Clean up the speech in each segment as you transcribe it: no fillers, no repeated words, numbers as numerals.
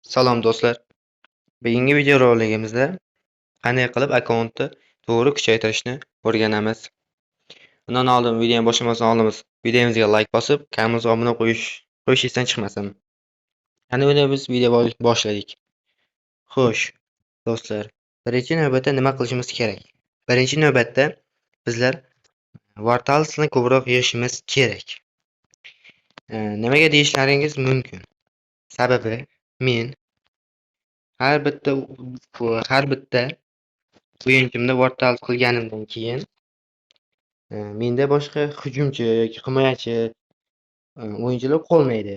Salom do'stlar. Bugungi videorolikimizda qanday qilib akkauntni to'g'ri kuchaytirishni o'rganamiz. Undan oldin videoni boshlamasdan oldin videomizga like bosib, kanalimizga obuna qo'yish esdan chiqmasin. Qani biz video boshladik. Xo'sh, do'stlar, birinchi navbatda nima qilishimiz kerak? Birinchi navbatda bizlar Wartals'ni ko'proq yig'ishimiz kerak. Nimaga deyishlaringiz mumkin? Sababi men har bitta o'yinchimda Wartals qilganimdan keyin menda boshqa hujumchi yoki himoyachi o'yinchilar qolmaydi.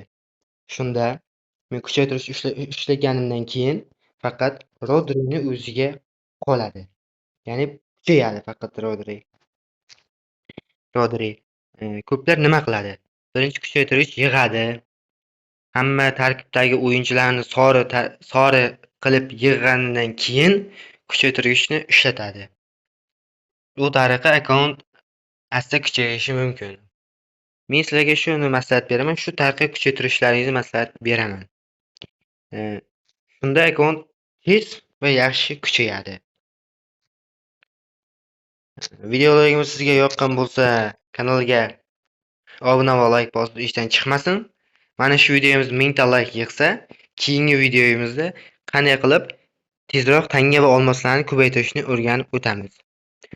Shunda men kuchaytirish ishlaganimdan keyin faqat Rodri'ni o'ziga qoladi. Ya'ni kuchayadi faqat Rodri. Ko'plar nima qiladi? Birinchi kuchaytirish yig'adi. Hamma tarkibdagi o'yinchilarni sori qilib yig'ganidan keyin kuchaytirgichni ishlatadi. Bu tariqa akkaunt asta kuchayishi mumkin. Men sizlarga shuni maslahat beraman, shu tariqa kuchaytirishlaringizni maslahat beraman. Shunda akkaunt tez va yaxshi kuchayadi. Videolarimiz sizga yoqqan bo'lsa, kanalga obuna va like bosib ishdan chiqmasin. Mana shu videomiz 1000 ta like yig'sa, keyingi videomizda qanday qilib tezroq tanga va olmoslarni ko'paytirishni o'rganib o'tamiz.